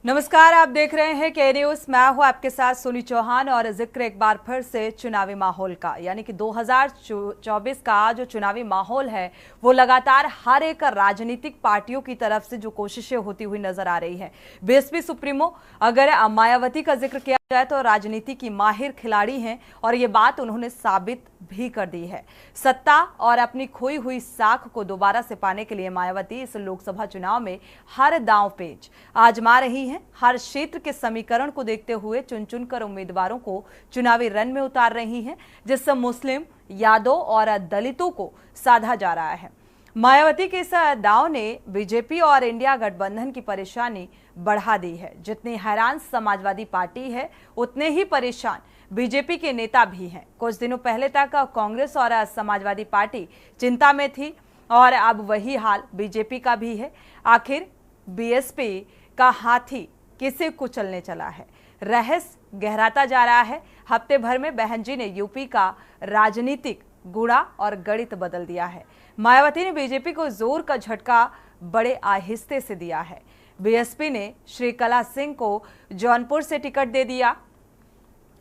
नमस्कार, आप देख रहे हैं के न्यूज। मैं हूं आपके साथ सोनी चौहान और जिक्र एक बार फिर से चुनावी माहौल का, यानी कि 2024 का जो चुनावी माहौल है वो लगातार हर एक राजनीतिक पार्टियों की तरफ से जो कोशिशें होती हुई नजर आ रही है। बीएसपी सुप्रीमो अगर मायावती का जिक्र किया जाए तो राजनीति की माहिर खिलाड़ी हैं और ये बात उन्होंने साबित भी कर दी है। सत्ता और अपनी खोई हुई साख को दोबारा से पाने के लिए मायावती इस लोकसभा चुनाव में हर दांव पेच आजमा रही हैं। हर क्षेत्र के समीकरण को देखते हुए चुन चुनकर उम्मीदवारों को चुनावी रण में उतार रही हैं, जिससे मुस्लिम, यादव और दलितों को साधा जा रहा है। मायावती के इस दांव ने बीजेपी और इंडिया गठबंधन की परेशानी बढ़ा दी है। जितनी हैरान समाजवादी पार्टी है उतने ही परेशान बीजेपी के नेता भी हैं। कुछ दिनों पहले तक कांग्रेस और समाजवादी पार्टी चिंता में थी और अब वही हाल बीजेपी का भी है। आखिर बीएसपी का हाथी किसे कुचलने चला है? रहस्य गहराता जा रहा है। हफ्ते भर में बहन जी ने यूपी का राजनीतिक गुड़ा और गणित बदल दिया है। मायावती ने बीजेपी को जोर का झटका बड़े आहिस्ते से दिया है। बीएसपी ने श्रीकला सिंह को जौनपुर से टिकट दे दिया।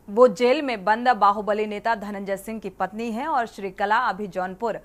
वो जेल में बंद बाहुबली नेता धनंजय सिंह की पत्नी हैं और श्रीकला अभी जौनपुर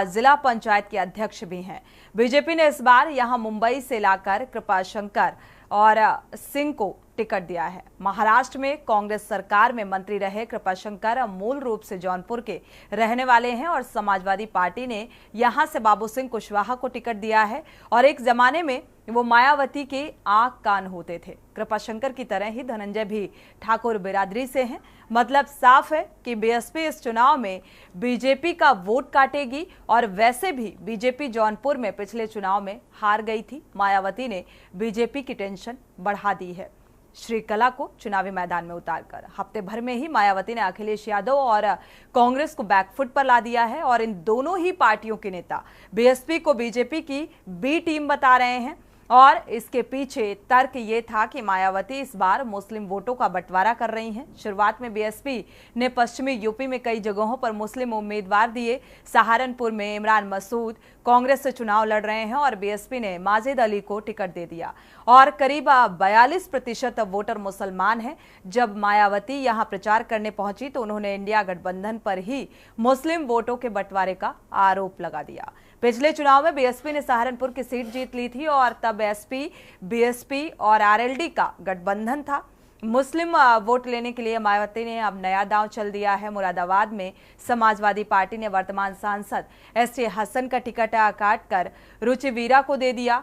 जिला पंचायत के अध्यक्ष भी हैं। बीजेपी ने इस बार यहां मुंबई से लाकर कृपाशंकर और सिंह को टिकट दिया है। महाराष्ट्र में कांग्रेस सरकार में मंत्री रहे कृपाशंकर मूल रूप से जौनपुर के रहने वाले हैं और समाजवादी पार्टी ने यहां से बाबू सिंह कुशवाहा को टिकट दिया है और एक जमाने में वो मायावती के आंख कान होते थे। कृपाशंकर की तरह ही धनंजय भी ठाकुर बिरादरी से हैं। मतलब साफ है कि बीएसपी इस चुनाव में बीजेपी का वोट काटेगी और वैसे भी बीजेपी जौनपुर में पिछले चुनाव में हार गई थी। मायावती ने बीजेपी की टेंशन बढ़ा दी है। श्रीकला को चुनावी मैदान में उतारकर हफ्ते भर में ही मायावती ने अखिलेश यादव और कांग्रेस को बैकफुट पर ला दिया है और इन दोनों ही पार्टियों के नेता बीएसपी को बीजेपी की बी टीम बता रहे हैं। और इसके पीछे तर्क ये था कि मायावती इस बार मुस्लिम वोटों का बंटवारा कर रही हैं। शुरुआत में बीएसपी ने पश्चिमी यूपी में कई जगहों पर मुस्लिम उम्मीदवार दिए। सहारनपुर में इमरान मसूद कांग्रेस से चुनाव लड़ रहे हैं और बीएसपी ने माजिद अली को टिकट दे दिया और करीब 42% वोटर मुसलमान हैं। जब मायावती यहां प्रचार करने पहुंची तो उन्होंने इंडिया गठबंधन पर ही मुस्लिम वोटों के बंटवारे का आरोप लगा दिया। पिछले चुनाव में बीएसपी ने सहारनपुर की सीट जीत ली थी और तब एसपी, बीएसपी और आरएलडी का गठबंधन था। मुस्लिम वोट लेने के लिए मायावती ने अब नया दांव चल दिया है। मुरादाबाद में समाजवादी पार्टी ने वर्तमान सांसद एसटी हसन का टिकट काटकर रुचि वीरा को दे दिया।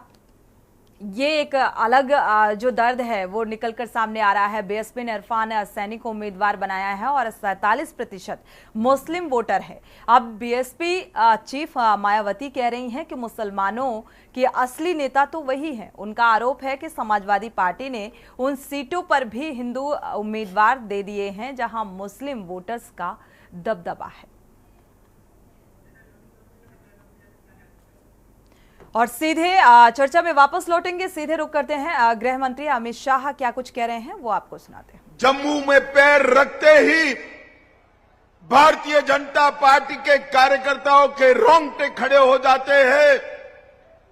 ये एक अलग जो दर्द है वो निकलकर सामने आ रहा है। बीएसपी ने इरफान सैनी को उम्मीदवार बनाया है और 47% मुस्लिम वोटर है। अब बीएसपी चीफ मायावती कह रही हैं कि मुसलमानों की असली नेता तो वही हैं। उनका आरोप है कि समाजवादी पार्टी ने उन सीटों पर भी हिंदू उम्मीदवार दे दिए हैं जहां मुस्लिम वोटर्स का दबदबा है। और सीधे चर्चा में वापस लौटेंगे। सीधे रुक करते हैं गृह मंत्री अमित शाह क्या कुछ कह रहे हैं वो आपको सुनाते हैं। जम्मू में पैर रखते ही भारतीय जनता पार्टी के कार्यकर्ताओं के रोंगटे खड़े हो जाते हैं।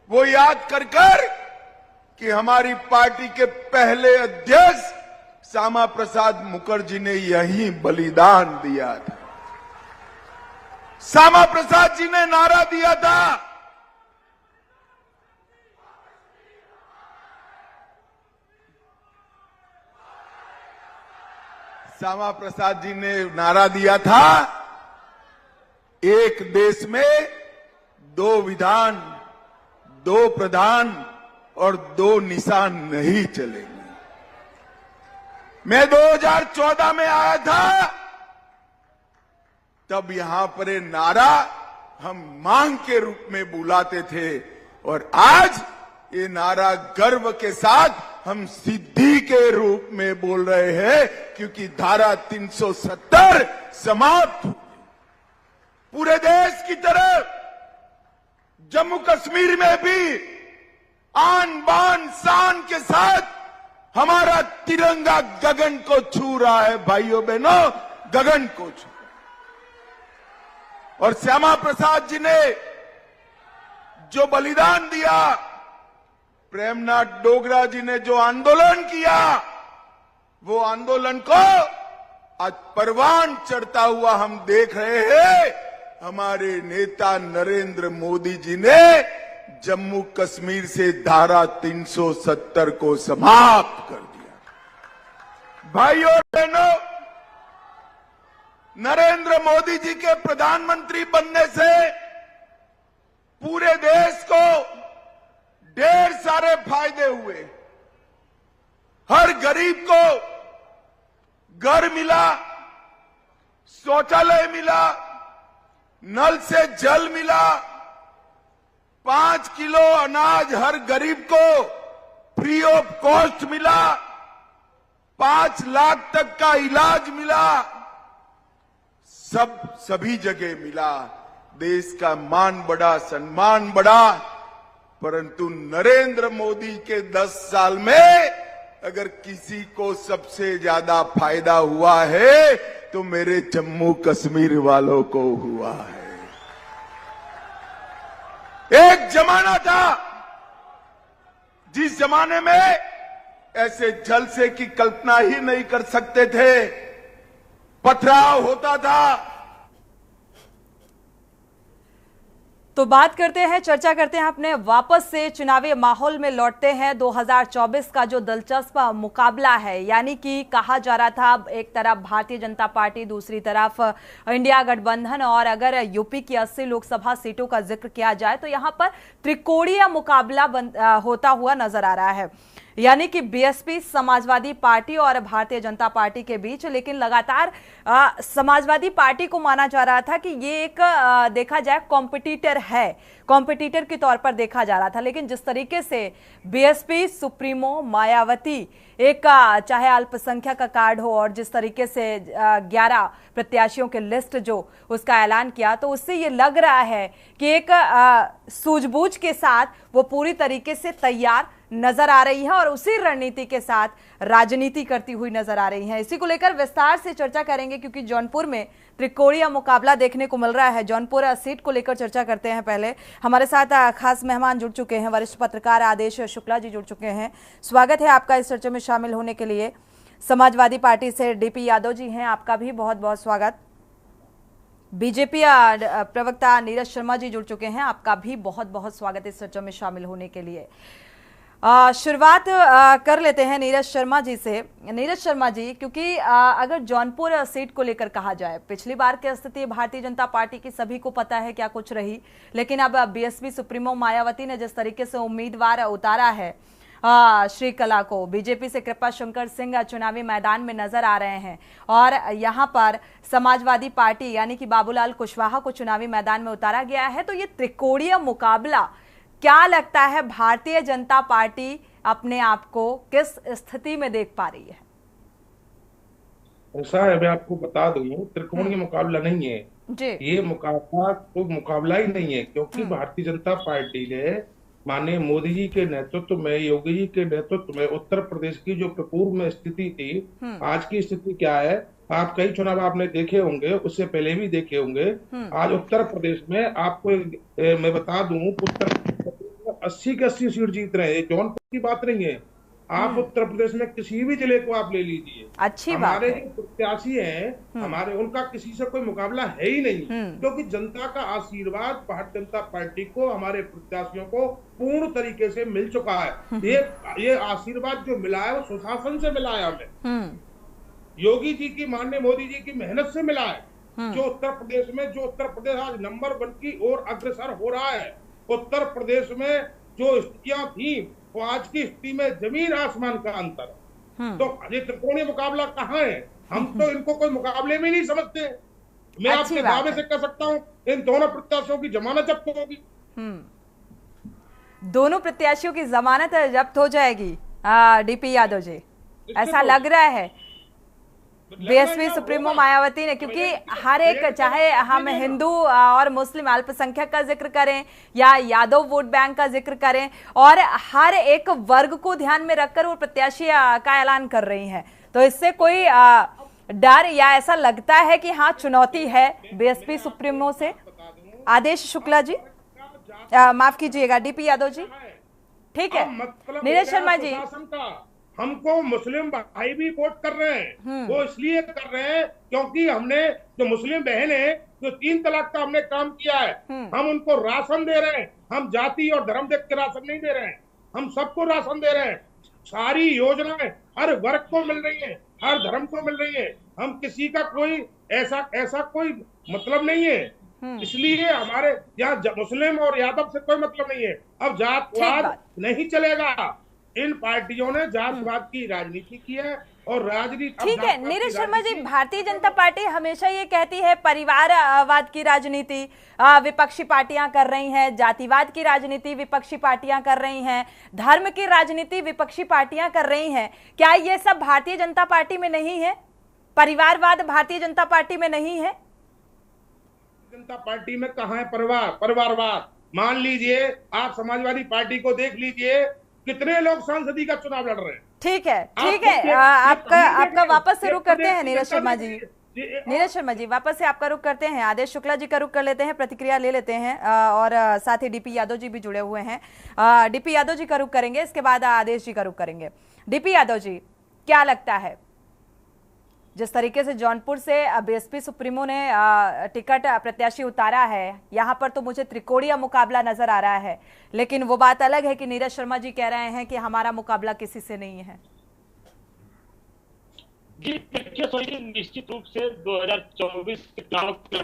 वो याद कर कि हमारी पार्टी के पहले अध्यक्ष श्यामा प्रसाद मुखर्जी ने यही बलिदान दिया था। श्यामा प्रसाद जी ने नारा दिया था, श्यामा प्रसाद जी ने नारा दिया था, एक देश में 2 विधान, 2 प्रधान और 2 निशान नहीं चलेंगे। मैं 2014 में आया था, तब यहां पर ये नारा हम मांग के रूप में बुलाते थे और आज ये नारा गर्व के साथ हम सिद्धि के रूप में बोल रहे हैं, क्योंकि धारा 370 समाप्त हो गई। पूरे देश की तरह जम्मू कश्मीर में भी आन बान शान के साथ हमारा तिरंगा गगन को छू रहा है। भाइयों बहनों, गगन को छू। और श्यामा प्रसाद जी ने जो बलिदान दिया, प्रेमनाथ डोगरा जी ने जो आंदोलन किया, वो आंदोलन को आज परवान चढ़ता हुआ हम देख रहे हैं। हमारे नेता नरेंद्र मोदी जी ने जम्मू कश्मीर से धारा 370 को समाप्त कर दिया। भाइयों और बहनों, नरेंद्र मोदी जी के प्रधानमंत्री बनने से पूरे देश को ढेर सारे फायदे हुए। हर गरीब को घर मिला, शौचालय मिला, नल से जल मिला, 5 किलो अनाज हर गरीब को फ्री ऑफ कॉस्ट मिला, 5 लाख तक का इलाज मिला, सभी जगह मिला। देश का मान बढ़ा, सम्मान बढ़ा। परंतु नरेंद्र मोदी के 10 साल में अगर किसी को सबसे ज्यादा फायदा हुआ है तो मेरे जम्मू कश्मीर वालों को हुआ है। एक जमाना था जिस जमाने में ऐसे जलसे की कल्पना ही नहीं कर सकते थे, पथराव होता था। तो बात करते हैं, चर्चा करते हैं, अपने वापस से चुनावी माहौल में लौटते हैं। 2024 का जो दिलचस्प मुकाबला है, यानी कि कहा जा रहा था एक तरफ भारतीय जनता पार्टी, दूसरी तरफ इंडिया गठबंधन, और अगर यूपी की 80 लोकसभा सीटों का जिक्र किया जाए तो यहां पर त्रिकोणीय मुकाबला होता हुआ नजर आ रहा है, यानी कि बीएसपी, समाजवादी पार्टी और भारतीय जनता पार्टी के बीच। लेकिन लगातार समाजवादी पार्टी को माना जा रहा था कि ये एक देखा जाए कॉम्पिटिटर है, कॉम्पिटिटर के तौर पर देखा जा रहा था। लेकिन जिस तरीके से बीएसपी सुप्रीमो मायावती एक चाहे अल्पसंख्यक का कार्ड हो और जिस तरीके से 11 प्रत्याशियों के लिस्ट जो उसका ऐलान किया, तो उससे ये लग रहा है कि एक सूझबूझ के साथ वो पूरी तरीके से तैयार नजर आ रही है और उसी रणनीति के साथ राजनीति करती हुई नजर आ रही है। इसी को लेकर विस्तार से चर्चा करेंगे, क्योंकि जौनपुर में त्रिकोणीय मुकाबला देखने को मिल रहा है। जौनपुर सीट को लेकर चर्चा करते हैं। पहले हमारे साथ खास मेहमान जुड़ चुके हैं, वरिष्ठ पत्रकार आदेश शुक्ला जी जुड़ चुके हैं। स्वागत है आपका इस चर्चा में शामिल होने के लिए। समाजवादी पार्टी से डीपी यादव जी हैं, आपका भी बहुत बहुत स्वागत। बीजेपी प्रवक्ता नीरज शर्मा जी जुड़ चुके हैं, आपका भी बहुत बहुत स्वागत इस चर्चा में शामिल होने के लिए। शुरुआत कर लेते हैं नीरज शर्मा जी से। नीरज शर्मा जी, क्योंकि अगर जौनपुर सीट को लेकर कहा जाए, पिछली बार की स्थिति भारतीय जनता पार्टी की सभी को पता है क्या कुछ रही, लेकिन अब बीएसपी सुप्रीमो मायावती ने जिस तरीके से उम्मीदवार उतारा है श्रीकला को, बीजेपी से कृपा शंकर सिंह चुनावी मैदान में नजर आ रहे हैं, और यहां पर समाजवादी पार्टी यानी कि बाबूलाल कुशवाहा को चुनावी मैदान में उतारा गया है। तो ये त्रिकोणीय मुकाबला, क्या लगता है भारतीय जनता पार्टी अपने आप को किस स्थिति में देख पा रही है? ऐसा है, मैं आपको बता दूं, त्रिकोणीय मुकाबला नहीं है जी। ये मुकाबला तो मुकाबला ही नहीं है, क्योंकि भारतीय जनता पार्टी ने माननीय मोदी जी के नेतृत्व में, योगी जी के नेतृत्व में उत्तर प्रदेश की जो पूर्व में स्थिति थी, आज की स्थिति क्या है, आप कई चुनाव आपने देखे होंगे, उससे पहले भी देखे होंगे। आज उत्तर प्रदेश में आपको मैं बता दूं, उत्तर प्रदेश में 80 के 80 सीट जीत रहे हैं। जौनपुर की बात नहीं है, आप उत्तर प्रदेश में किसी भी जिले को आप ले लीजिए, अच्छी बात हमारे है। जो प्रत्याशी हैं हमारे, उनका किसी से कोई मुकाबला है ही नहीं, क्योंकि जनता का आशीर्वाद भारतीय जनता पार्टी को, हमारे प्रत्याशियों को पूर्ण तरीके से मिल चुका है। ये आशीर्वाद जो मिला है वो सुशासन से मिला है, हमें योगी जी की, माननीय मोदी जी की मेहनत से मिला है। जो उत्तर प्रदेश आज नंबर 1 की ओर अग्रसर हो रहा है। उत्तर प्रदेश में जो स्थितियां थी वो आज की स्थिति में जमीन आसमान का अंतर है। तो ये त्रिकोणीय मुकाबला कहाँ है? हम तो इनको कोई मुकाबले में नहीं समझते। मैं आपके दावे से कह सकता हूँ, इन दोनों प्रत्याशियों की जमानत जब्त होगी। दोनों प्रत्याशियों की जमानत जब्त हो जाएगी डीपी यादव जी, ऐसा लग रहा है बीएसपी सुप्रीमो मायावती ने, क्योंकि हर एक, चाहे हम हिंदू और मुस्लिम अल्पसंख्यक का जिक्र करें या यादव वोट बैंक का जिक्र करें, और हर एक वर्ग को ध्यान में रखकर वो प्रत्याशी का ऐलान कर रही हैं, तो इससे कोई डर या ऐसा लगता है कि हाँ चुनौती है बीएसपी सुप्रीमो से? आदेश शुक्ला जी, माफ कीजिएगा डीपी यादव जी, ठीक है मतलब नीरज शर्मा जी, प्रशासन का हमको मुस्लिम भाई भी वोट कर रहे हैं, वो इसलिए कर रहे हैं क्योंकि हमने जो मुस्लिम बहन है जो 3 तलाक का हमने काम किया है, हम उनको राशन दे रहे हैं। हम जाति और धर्म देख के राशन नहीं दे रहे हैं, हम सबको राशन दे रहे हैं। सारी योजनाएं हर वर्ग को मिल रही है, हर धर्म को मिल रही है। हम किसी का कोई ऐसा कोई मतलब नहीं है। इसलिए हमारे यहाँ मुस्लिम और यादव से कोई मतलब नहीं है। अब जातवाद नहीं चलेगा। इन पार्टियों ने जातवाद की राजनीति की है और राजनीति। ठीक है नीरज शर्मा जी, भारतीय जनता पार्टी हमेशा ये कहती है परिवारवाद की राजनीति विपक्षी पार्टियां कर रही हैं, जातिवाद की राजनीति विपक्षी पार्टियां कर रही हैं, धर्म की राजनीति विपक्षी पार्टियां कर रही हैं। क्या ये सब भारतीय जनता पार्टी में नहीं है? परिवारवाद भारतीय जनता पार्टी में नहीं है? जनता पार्टी में कहाँ है परिवारवाद? मान लीजिए आप समाजवादी पार्टी को देख लीजिए, कितने लोग संसदीय का चुनाव लड़ रहे हैं। ठीक है आपका वापस से रुख करते हैं नीरज शर्मा जी। नीरज शर्मा जी वापस से आपका रुख करते हैं, आदेश शुक्ला जी का रुख कर लेते हैं, प्रतिक्रिया ले लेते हैं और साथ ही डीपी यादव जी भी जुड़े हुए हैं। डीपी यादव जी का रुख करेंगे, इसके बाद आदेश जी का रुख करेंगे। डीपी यादव जी, क्या लगता है जिस तरीके से जौनपुर से बीएसपी सुप्रीमो ने टिकट प्रत्याशी उतारा है, यहां पर तो मुझे त्रिकोणीय मुकाबला नजर आ रहा है, लेकिन वो बात अलग है कि नीरज शर्मा जी कह रहे हैं कि हमारा मुकाबला किसी से नहीं है। जी देखिए, निश्चित रूप से 2024 के चुनाव और चुनाव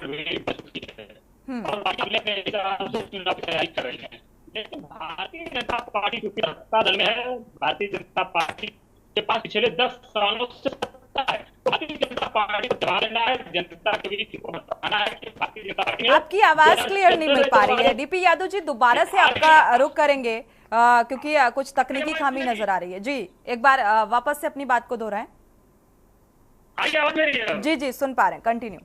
की तैयारी कर रही है, लेकिन भारतीय जनता पार्टी क्योंकि सत्ता दल में है, भारतीय जनता पार्टी के पास पिछले 10 सालों से सत्ता है। भारतीय जनता पार्टी को दबा लेना है, जनता के बीच बताना है कि भारतीय जनता पार्टी। आपकी आवाज क्लियर नहीं मिल पा रही है डीपी यादव जी, दोबारा से आपका रुख करेंगे क्योंकि कुछ तकनीकी खामी नजर आ रही है। जी एक बार वापस से अपनी बात को दोहराएं। जी जी सुन पा रहे हैं, कंटिन्यू।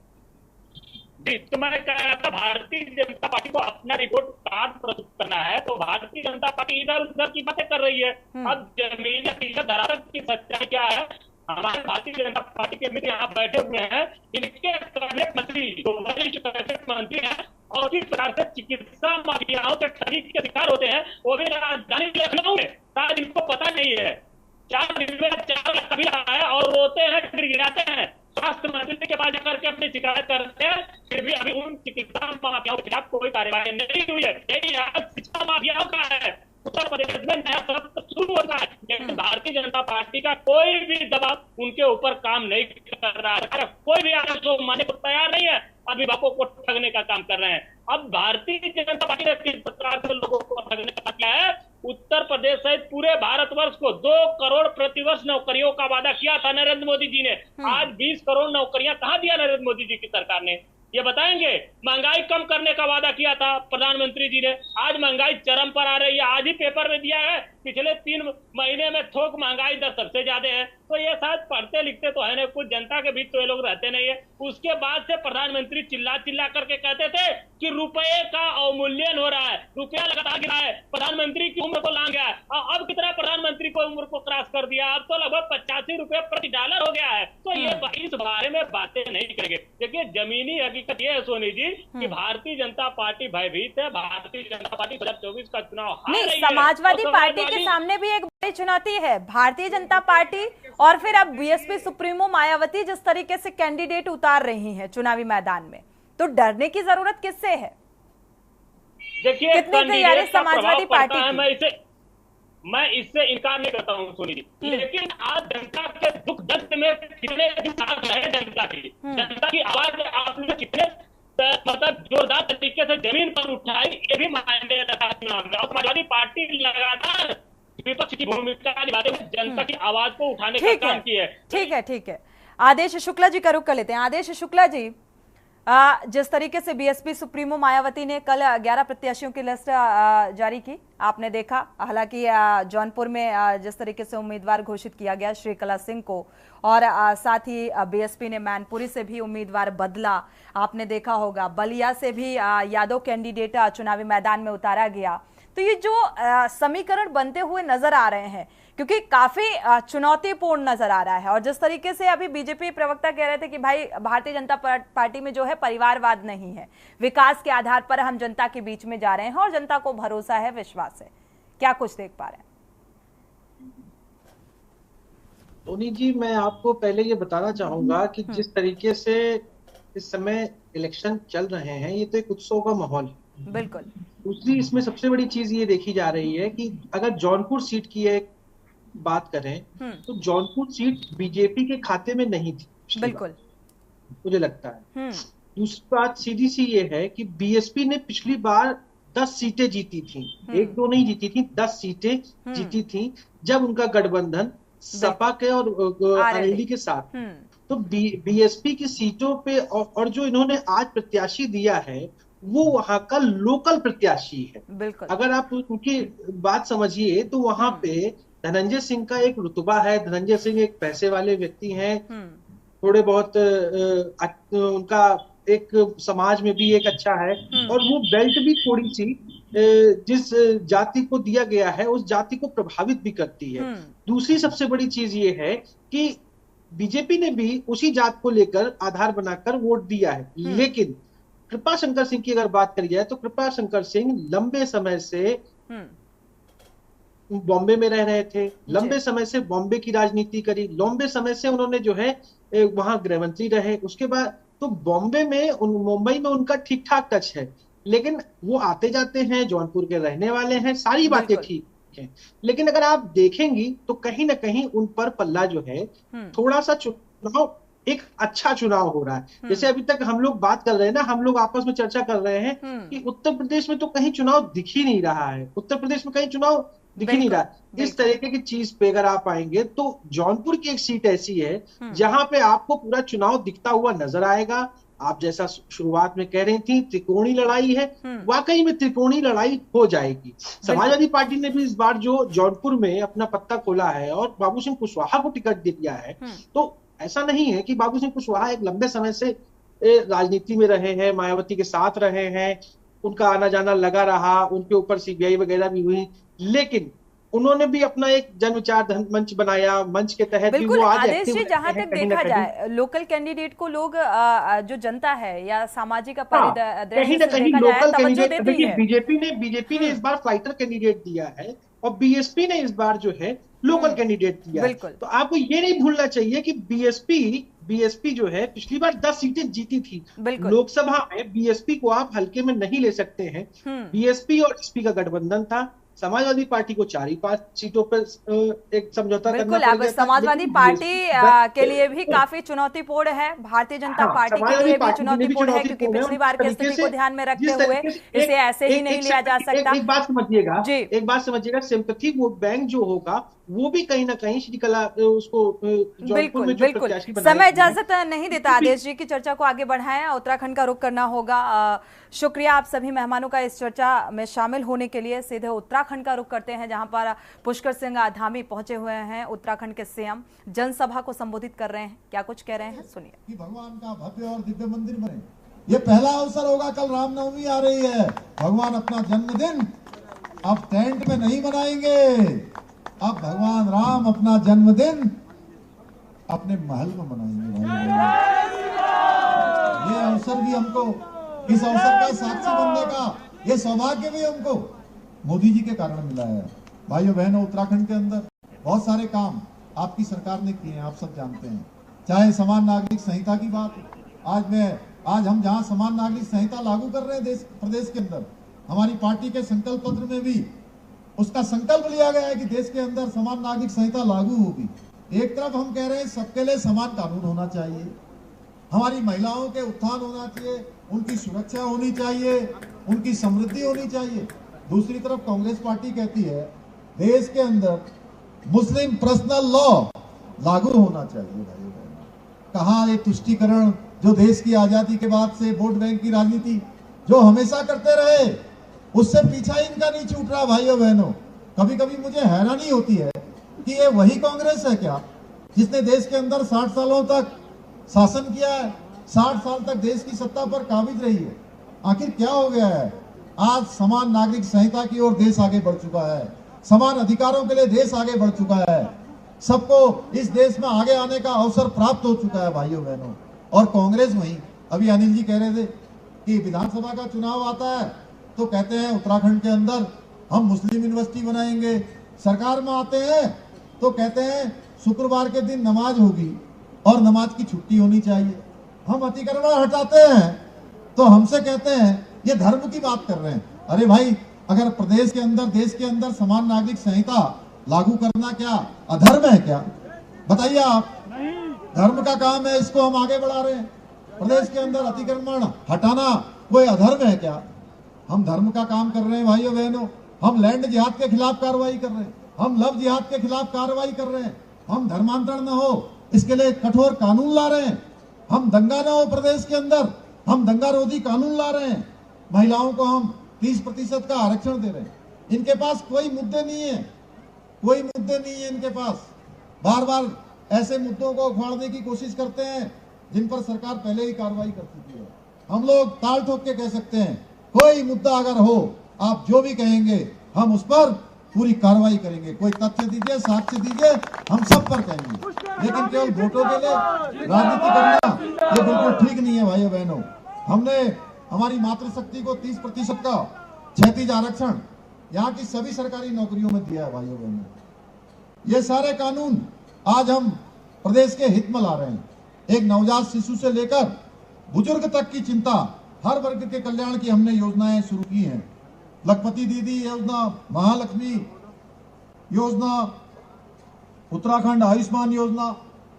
जी तो मैं कह रहा था, भारतीय जनता पार्टी को अपना रिपोर्ट कार्ड प्रस्तुत करना है, तो भारतीय जनता पार्टी इधर उधर की बातें कर रही है। अब जमीन हकीकत धरातल की सच्चाई क्या है? हमारे भारतीय जनता पार्टी के मित्र यहाँ बैठे हुए हैं, इनके कैबिनेट मंत्री जो वरिष्ठ कैबिनेट मंत्री हैं और इस प्रकार से चिकित्सा माफियाओं के ठगी के शिकार होते हैं, वो भी राजधानी लखनऊ में, शायद इनको पता नहीं है। 4 लाख कभी आया और रोते हैं, गिड़गिड़ाते हैं, स्वास्थ्य मंत्री के पास जाकर के अपनी शिकायत करते हैं, फिर भी अभी उन चिकित्सा माफियाओं के खिलाफ कोई कार्यवाही नहीं हुई है। यही शिक्षा माफियाओं का है। उत्तर प्रदेश में नया सत्र शुरू होता है, लेकिन भारतीय जनता पार्टी का कोई भी दबाव उनके ऊपर काम नहीं कर रहा है। कोई भी आदेश जो मानने को तैयार नहीं है, अभिभावकों को ठगने का काम कर रहे हैं। अब भारतीय जनता पार्टी ने किस प्रकार से लोगों को ठगने का किया है? उत्तर प्रदेश सहित पूरे भारतवर्ष को 2 करोड़ प्रतिवर्ष नौकरियों का वादा किया था नरेंद्र मोदी जी ने। आज 20 करोड़ नौकरियां कहां दिया नरेंद्र मोदी जी की सरकार ने? ये बताएंगे? महंगाई कम करने का वादा किया था प्रधानमंत्री जी ने, आज महंगाई चरम पर आ रही है। आज ही पेपर में दिया है, पिछले 3 महीने में थोक महंगाई दर सबसे ज्यादा है। तो ये शायद पढ़ते लिखते तो है नहीं, कुछ जनता के बीच तो ये लोग रहते नहीं है। उसके बाद से प्रधानमंत्री चिल्ला चिल्ला करके कहते थे कि रुपये का अवमूल्यन हो रहा है, रुपया लगातार गिरा है, प्रधानमंत्री की उम्र को लांग गया है। अब कितना प्रधानमंत्री को उम्र को क्रॉस कर दिया, अब तो लगभग 85 रुपये प्रति डॉलर हो गया है। तो ये इस बारे में बातें नहीं करेंगे। देखिए जमीनी हकीकत ये है सोनी जी कि भारतीय जनता पार्टी भयभीत है। भारतीय जनता पार्टी 2024 का चुनाव हार रही है। समाजवादी पार्टी के सामने भी एक बड़ी चुनौती है, भारतीय जनता पार्टी और फिर अब बीएसपी सुप्रीमो मायावती जिस तरीके से कैंडिडेट उतार रही हैं चुनावी मैदान में, तो डरने की जरूरत किससे है? देखिए कितनी तैयारी समाजवादी पार्टी की? मैं इससे इनकार नहीं करता हूँ सोनी जी, लेकिन आज जनता के दुख दर्द में कितने साथ रहे जनता की आवाज आपने कितने मतलब जोरदार तरीके से जमीन पर उठाई, ये भी मायने रखता है चुनाव में। और समाजवादी पार्टी लगातार विपक्ष की भूमिका निभाते हुए जनता की आवाज को उठाने का काम किया है। ठीक है। आदेश शुक्ला जी का रुख कर लेते हैं। आदेश शुक्ला जी, जिस तरीके से बीएसपी सुप्रीमो मायावती ने कल 11 प्रत्याशियों की लिस्ट जारी की, आपने देखा, हालांकि जौनपुर में जिस तरीके से उम्मीदवार घोषित किया गया श्रीकला सिंह को, और साथ ही बीएसपी ने मैनपुरी से भी उम्मीदवार बदला, आपने देखा होगा, बलिया से भी यादव कैंडिडेट चुनावी मैदान में उतारा गया। तो ये जो समीकरण बनते हुए नजर आ रहे हैं, क्योंकि काफी चुनौतीपूर्ण नजर आ रहा है, और जिस तरीके से अभी बीजेपी प्रवक्ता कह रहे थे कि भाई भारतीय जनता पार्टी में जो है परिवारवाद नहीं है, विकास के आधार पर हम जनता के बीच में जा रहे हैं और जनता को भरोसा है, विश्वास है, क्या कुछ देख पा रहे हैं? टोनी जी, मैं आपको पहले ये बताना चाहूंगा कि जिस तरीके से इस समय इलेक्शन चल रहे हैं, ये तो एक उत्सव का माहौल है। बिल्कुल। दूसरी इसमें सबसे बड़ी चीज ये देखी जा रही है कि अगर जौनपुर सीट की एक बात करें तो जौनपुर सीट बीजेपी के खाते में नहीं थी, बिल्कुल, मुझे लगता है। दूसरी बात सीधी सी ये है कि बीएसपी ने पिछली बार 10 सीटें जीती थी, एक दो नहीं जीती थी, 10 सीटें जीती थी जब उनका गठबंधन सपा के और आरएलडी के साथ। तो बीएसपी की सीटों पे और जो इन्होंने आज प्रत्याशी दिया है वो वहां का लोकल प्रत्याशी है। बिल्कुल। अगर आप उनकी बात समझिए तो वहां पे धनंजय सिंह का एक रुतबा है। धनंजय सिंह एक पैसे वाले व्यक्ति हैं, थोड़े बहुत उनका एक समाज में भी एक अच्छा है, और वो बेल्ट भी थोड़ी सी जिस जाति को दिया गया है उस जाति को प्रभावित भी करती है। दूसरी सबसे बड़ी चीज ये है कि बीजेपी ने भी उसी जात को लेकर आधार बनाकर वोट दिया है। लेकिन कृपाशंकर सिंह की अगर बात करी जाए तो कृपाशंकर सिंह लंबे समय से बॉम्बे में रह रहे थे, लंबे समय से बॉम्बे की राजनीति करी, लंबे समय से उन्होंने जो है वहां गृह मंत्री रहे। उसके बाद तो बॉम्बे में मुंबई में उनका ठीक ठाक टच है, लेकिन वो आते जाते हैं, जौनपुर के रहने वाले हैं, सारी बातें ठीक है। लेकिन अगर आप देखेंगी तो कहीं ना कहीं उन पर पल्ला जो है थोड़ा सा चुनाव एक अच्छा चुनाव हो रहा है। जैसे अभी तक हम लोग बात कर रहे हैं ना, हम लोग आपस में चर्चा कर रहे हैं कि उत्तर प्रदेश में तो कहीं चुनाव दिख ही नहीं रहा है, उत्तर प्रदेश में कहीं चुनाव दिख ही नहीं रहा। इस तरीके की चीज पे अगर आप आएंगे तो जौनपुर की एक सीट ऐसी है जहां पे आपको पूरा चुनाव दिखता हुआ नजर आएगा। आप जैसा शुरुआत में कह रही थी त्रिकोणीय लड़ाई है, वाकई में त्रिकोणीय लड़ाई हो जाएगी। समाजवादी पार्टी ने भी इस बार जो जौनपुर में अपना पत्ता खोला है और बाबू सिंह कुशवाहा को टिकट दे दिया है, तो ऐसा नहीं है कि बाबू सिंह कुशवाहा एक लंबे समय से राजनीति में रहे हैं, मायावती के साथ रहे हैं, उनका आना जाना लगा रहा, उनके ऊपर सीबीआई वगैरह भी हुई, लेकिन उन्होंने भी अपना एक जन विचार मंच बनाया, मंच के तहत भी वो आज आदेश जी, जहां तक देखा जाए लोकल कैंडिडेट को लोग जो जनता है या सामाजिक कहीं ना कहीं लोकल कैंडिडेट, देखिए बीजेपी ने इस बार फाइटर कैंडिडेट दिया है और बीएसपी ने इस बार जो है लोकल कैंडिडेट दिया है। तो आपको ये नहीं भूलना चाहिए कि बीएसपी जो है पिछली बार 10 सीटें जीती थी लोकसभा में। बीएसपी को आप हल्के में नहीं ले सकते हैं। बीएसपी और एसपी का गठबंधन था, समाजवादी पार्टी को 4-5 सीटों पर एक समझौता करना पड़ गया। समाजवादी पार्टी के लिए भी काफी चुनौतीपूर्ण है, भारतीय जनता पार्टी के लिए भी चुनौतीपूर्ण है, क्योंकि पिछली बार की स्थिति को ध्यान में रखते हुए इसे ऐसे ही नहीं लिया जा सकता। एक बात समझिएगा, सिंपैथी वोट बैंक जो होगा वो भी कहीं ना कहीं श्रीकला उसको बिल्कुल समय इजाजत नहीं देता आदेश जी की चर्चा को आगे बढ़ाएं, उत्तराखंड का रुख करना होगा। शुक्रिया आप सभी मेहमानों का इस चर्चा में शामिल होने के लिए। सीधे उत्तराखंड का रुख करते हैं, जहां पर पुष्कर सिंह धामी पहुंचे हुए हैं, उत्तराखंड के सीएम जनसभा को संबोधित कर रहे हैं। क्या कुछ कह रहे हैं, सुनिए। भगवान का भव्य और दिव्य मंदिर बने, ये पहला अवसर होगा। कल रामनवमी आ रही है, भगवान अपना जन्मदिन अब टेंट में नहीं मनाएंगे, अब भगवान राम अपना जन्मदिन अपने महल में मनाएंगे। ये अवसर भी हमको, इस अवसर का साक्षी बनने का ये सौभाग्य भी हमको मोदी जी के कारण मिला है। भाइयों बहनों, उत्तराखंड के अंदर बहुत सारे काम आपकी सरकार ने किए हैं, आप सब जानते हैं। चाहे समान नागरिक संहिता की बात, आज हम जहां समान नागरिक संहिता लागू कर रहे हैं प्रदेश के अंदर, हमारी पार्टी के संकल्प पत्र में भी उसका संकल्प लिया गया है कि देश के अंदर समान नागरिक संहिता लागू होगी। एक तरफ हम कह रहे हैं सबके लिए समान कानून होना चाहिए, हमारी महिलाओं के उत्थान होना चाहिए, उनकी सुरक्षा होनी चाहिए, उनकी समृद्धि होनी चाहिए। दूसरी तरफ कांग्रेस पार्टी कहती है देश के अंदर मुस्लिम पर्सनल लॉ लागू होना चाहिए। भाई कहाँ ये तुष्टीकरण जो देश की आजादी के बाद से वोट बैंक की राजनीति जो हमेशा करते रहे, उससे पीछा इनका नहीं छूट रहा। भाइयों बहनों, कभी कभी मुझे हैरानी होती है कि ये वही कांग्रेस है क्या जिसने देश के अंदर 60 सालों तक शासन किया है, 60 साल तक देश की सत्ता पर काबिज रही है। आखिर क्या हो गया है? आज समान नागरिक संहिता की ओर देश आगे बढ़ चुका है, समान अधिकारों के लिए देश आगे बढ़ चुका है, सबको इस देश में आगे आने का अवसर प्राप्त हो चुका है। भाइयों बहनों, और कांग्रेस वही, अभी अनिल जी कह रहे थे कि विधानसभा का चुनाव आता है तो कहते हैं उत्तराखंड के अंदर हम मुस्लिम यूनिवर्सिटी बनाएंगे। सरकार में आते हैं तो कहते हैं शुक्रवार के दिन नमाज होगी और नमाज की छुट्टी होनी चाहिए। हम अतिक्रमण हटाते हैं तो हमसे कहते हैं ये धर्म की बात कर रहे हैं। अरे भाई, अगर प्रदेश के अंदर, देश के अंदर समान नागरिक संहिता लागू करना क्या अधर्म है क्या? बताइए आप। धर्म का काम है, इसको हम आगे बढ़ा रहे हैं। प्रदेश के अंदर अतिक्रमण हटाना कोई अधर्म है क्या? हम धर्म का काम कर रहे हैं भाइयों बहनों। हम लैंड जिहाद के खिलाफ कार्रवाई कर रहे हैं, हम लव जिहाद के खिलाफ कार्रवाई कर रहे हैं, हम धर्मांतरण न हो इसके लिए कठोर कानून ला रहे हैं, हम दंगा न हो प्रदेश के अंदर, हम दंगा रोधी कानून ला रहे हैं। महिलाओं को हम 30% का आरक्षण दे रहे हैं। इनके पास कोई मुद्दे नहीं है, कोई मुद्दे नहीं है इनके पास। बार बार ऐसे मुद्दों को उखाड़ने की कोशिश करते हैं जिन पर सरकार पहले ही कार्रवाई कर चुकी है। हम लोग ताल ठोक के कह सकते हैं, कोई मुद्दा अगर हो, आप जो भी कहेंगे हम उस पर पूरी कार्रवाई करेंगे। कोई तथ्य दीजिए, साक्ष्य दीजिए, हम सब पर कहेंगे। लेकिन केवल वोटों के लिए राजनीति करना ये बिल्कुल ठीक नहीं है भाइयों बहनों। हमने हमारी मातृशक्ति को 30% का क्षैतिज आरक्षण यहाँ की सभी सरकारी नौकरियों में दिया है भाइयों बहनों। ये सारे कानून आज हम प्रदेश के हित में ला रहे हैं। एक नवजात शिशु से लेकर बुजुर्ग तक की चिंता, हर वर्ग के कल्याण की हमने योजनाएं शुरू की हैं। लखपति दीदी योजना, महालक्ष्मी योजना, उत्तराखंड आयुष्मान योजना,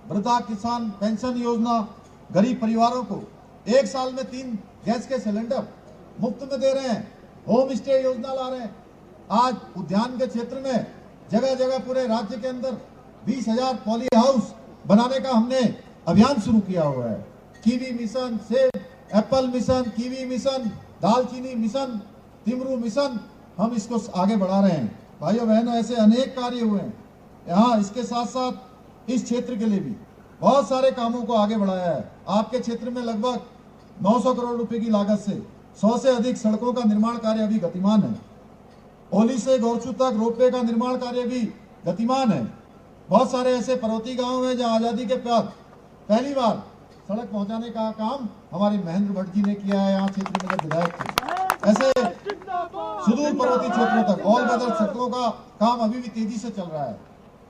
वृद्धा किसान पेंशन योजना, गरीब परिवारों को 1 साल में 3 गैस के सिलेंडर मुफ्त में दे रहे हैं। होम स्टे योजना ला रहे हैं। आज उद्यान के क्षेत्र में जगह जगह पूरे राज्य के अंदर 20,000 पॉली हाउस बनाने का हमने अभियान शुरू किया हुआ है। कीवी मिशन, सेब एप्पल मिशन, कीवी मिशन, दालचीनी मिशन, तिमरू मिशन, हम इसको आगे बढ़ा रहे हैं। भाइयों बहनों, ऐसे अनेक कार्य हुए हैं यहाँ। इसके साथ साथ इस क्षेत्र के लिए भी बहुत सारे कामों को आगे बढ़ाया है। आपके क्षेत्र में लगभग 900 करोड़ रुपए की लागत से 100 से अधिक सड़कों का निर्माण कार्य अभी गतिमान है। ओली से गौरचू तक रोपवे का निर्माण कार्य भी गतिमान है। बहुत सारे ऐसे पर्वतीय गांव हैं जहां आजादी के बाद पहली बार सड़क पहुंचाने का काम हमारे महेंद्र भट्ट जी ने किया है। यहाँ क्षेत्र में जब विधायक थे, ऐसे सुदूर पर्वतीय क्षेत्रों तक ऑल वेदर सड़कों का काम अभी भी तेजी से चल रहा है।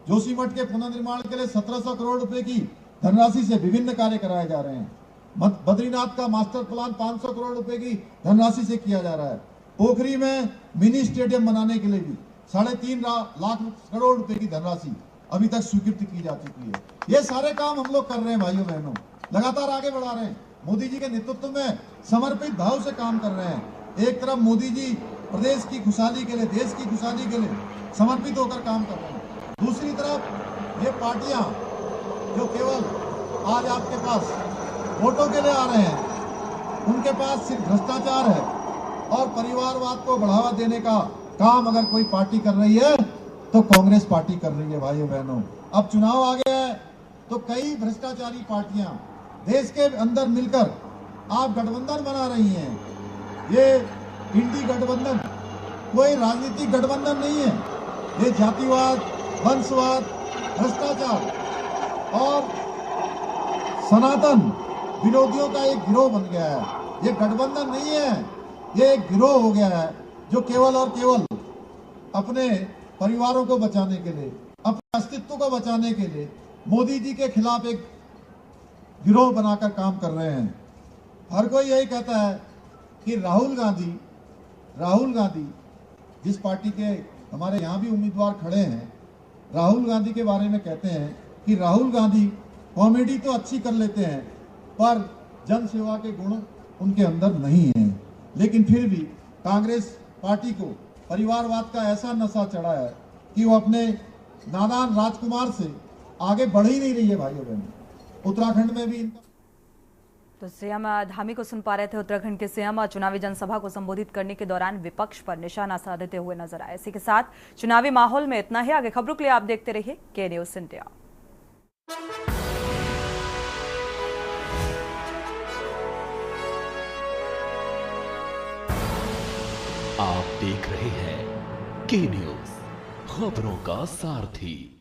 जोशीमठ के पुनर्निर्माण के लिए 1700 करोड़ रुपए की धनराशि से विभिन्न कार्य कराए जा रहे हैं। बद्रीनाथ का मास्टर प्लान 500 करोड़ रुपए की धनराशि से किया जा रहा है। पोखरी में मिनी स्टेडियम बनाने के लिए भी 3.5 लाख करोड़ रुपए की धनराशि अभी तक स्वीकृति की जा चुकी है। ये सारे काम हम लोग कर रहे हैं भाइयों बहनों, लगातार आगे बढ़ा रहे हैं। मोदी जी के नेतृत्व में समर्पित भाव से काम कर रहे हैं। एक तरफ मोदी जी प्रदेश की खुशहाली के लिए, देश की खुशहाली के लिए समर्पित होकर काम कर रहे हैं। दूसरी तरफ ये पार्टियां जो केवल आज आपके पास वोटों के लिए आ रहे हैं, उनके पास सिर्फ भ्रष्टाचार है और परिवारवाद को बढ़ावा देने का काम अगर कोई पार्टी कर रही है तो कांग्रेस पार्टी कर रही है भाइयों बहनों। अब चुनाव आ गया है तो कई भ्रष्टाचारी पार्टियां देश के अंदर मिलकर आप गठबंधन बना रही हैं। ये इंडी गठबंधन कोई राजनीतिक गठबंधन नहीं है। ये जातिवाद, वंशवाद, भ्रष्टाचार और सनातन विरोधियों का एक गिरोह बन गया है। ये गठबंधन नहीं है, ये एक गिरोह हो गया है जो केवल और केवल अपने परिवारों को बचाने के लिए, अपने अस्तित्व को बचाने के लिए मोदी जी के खिलाफ एक गिरोह बनाकर काम कर रहे हैं। हर कोई यही कहता है कि राहुल गांधी जिस पार्टी के हमारे यहाँ भी उम्मीदवार खड़े हैं, राहुल गांधी के बारे में कहते हैं कि राहुल गांधी कॉमेडी तो अच्छी कर लेते हैं पर जन सेवा के गुण उनके अंदर नहीं है। लेकिन फिर भी कांग्रेस पार्टी को परिवारवाद का ऐसा नशा चढ़ा है कि वो अपने नादान राजकुमार से आगे बढ़ ही नहीं रही है भाइयों बहनों। उत्तराखंड में भी इनका तो सीएम धामी को सुन पा रहे थे। उत्तराखंड के सीएम चुनावी जनसभा को संबोधित करने के दौरान विपक्ष पर निशाना साधते हुए नजर आए। इसी के साथ चुनावी माहौल में इतना ही। आगे खबरों के लिए आप देखते रहिए के न्यूज़ इंडिया। आप देख रहे हैं के न्यूज़, खबरों का सारथी।